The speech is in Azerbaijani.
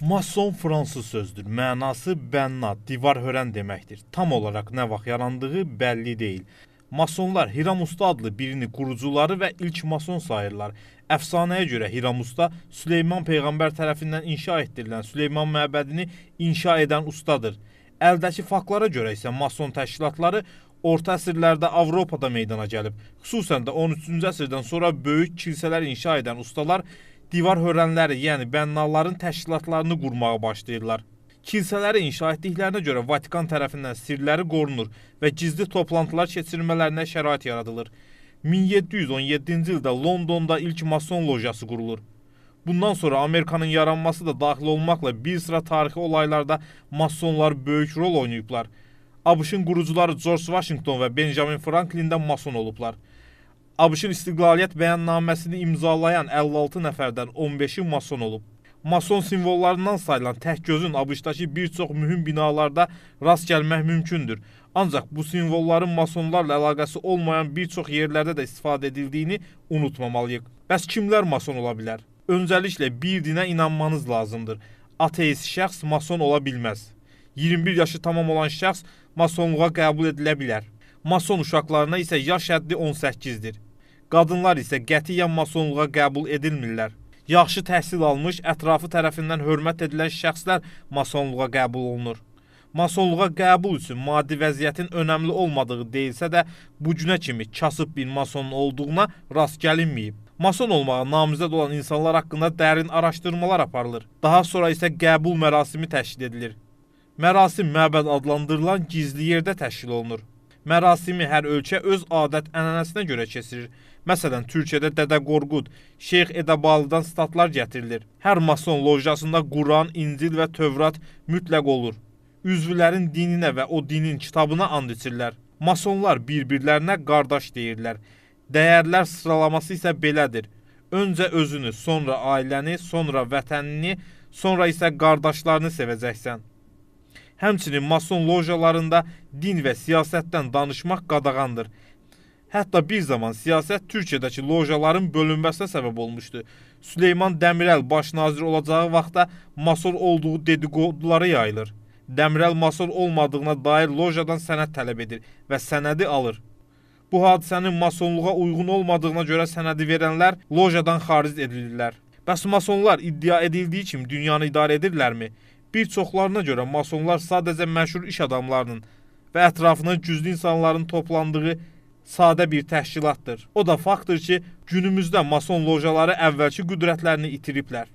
Mason fransız sözdür. Mənası bənna, divar hörən deməkdir. Tam olaraq nə vaxt yarandığı bəlli deyil. Masonlar Hiramusta adlı birini qurucuları və ilk mason sayırlar. Əfsanəyə görə Hiramusta Süleyman Peyğəmbər tərəfindən inşa etdirilən Süleyman məbədini inşa edən ustadır. Əldəki faktlara görə isə mason təşkilatları orta əsrlərdə Avropada meydana gəlib. Xüsusən də 13-cü əsrdən sonra böyük kilsələr inşa edən ustalar divar hörənləri, yəni bənnaların təşkilatlarını qurmağa başlayırlar. Kilsələri inşa etdiklərinə görə Vatikan tərəfindən sirləri qorunur və gizli toplantılar keçirmələrinə şərait yaradılır. 1717-ci ildə Londonda ilk mason lojası qurulur. Bundan sonra Amerikanın yaranması da daxil olmaqla bir sıra tarixi olaylarda masonlar böyük rol oynayıblar. ABŞ-ın qurucuları George Washington və Benjamin Franklin də mason olublar. ABŞ-ın istiqlaliyyət bəyannaməsini imzalayan 56 nəfərdən 15-i mason olub. Mason simvollarından sayılan təkgözün ABŞ-dakı bir çox mühüm binalarda rast gəlmək mümkündür. Ancaq bu simvolların masonlarla əlaqəsi olmayan bir çox yerlərdə də istifadə edildiyini unutmamalıyıq. Bəs kimlər mason ola bilər? Öncəliklə bir dinə inanmanız lazımdır. Ateist şəxs mason ola bilməz. 21 yaşı tamam olan şəxs masonluğa qəbul edilə bilər. Mason uşaqlarına isə yaş həddi 18-dir. Qadınlar isə qətiyyən masonluğa qəbul edilmirlər. Yaxşı təhsil almış, ətrafı tərəfindən hörmət edilən şəxslər masonluğa qəbul olunur. Masonluğa qəbul üçün maddi vəziyyətin önəmli olmadığı deyilsə də, bu günə kimi kasıb bir masonun olduğuna rast gəlinməyib. Mason olmağa namizəd olan insanlar haqqında dərin araşdırmalar aparılır. Daha sonra isə qəbul mərasimi təşkil edilir. Mərasim məbəd adlandırılan gizli yerdə təşkil olunur. Mərasimi hər ölkə öz adət-ənənəsinə görə keçirir. Məsələn, Türkiyədə Dədə Qorqud, Şeyx Edəbalıdan statlar gətirilir. Hər mason lojasında Quran, İncil və Tövrat mütləq olur. Üzvlərin dininə və o dinin kitabına and içirlər. Masonlar bir-birlərinə qardaş deyirlər. Dəyərlər sıralaması isə belədir. Öncə özünü, sonra ailəni, sonra vətənini, sonra isə qardaşlarını sevəcəksən. Həmçinin mason lojalarında din və siyasətdən danışmaq qadağandır. Hətta bir zaman siyasət Türkiyədəki lojaların bölünməsinə səbəb olmuşdu. Süleyman Dəmirəl baş nazir olacağı vaxtda mason olduğu dedikoduları yayılır. Dəmirəl mason olmadığına dair lojadan sənəd tələb edir və sənədi alır. Bu hadisənin masonluğa uyğun olmadığına görə sənədi verənlər lojadan xaric edilirlər. Bəs masonlar iddia edildiyi kimi dünyanı idarə edirlərmi? Bir çoxlarına görə masonlar sadəcə məşhur iş adamlarının və ətrafına güclü insanların toplandığı sadə bir təşkilatdır. O da faktdır ki, günümüzdə mason lojaları əvvəlki qüdrətlərini itiriblər.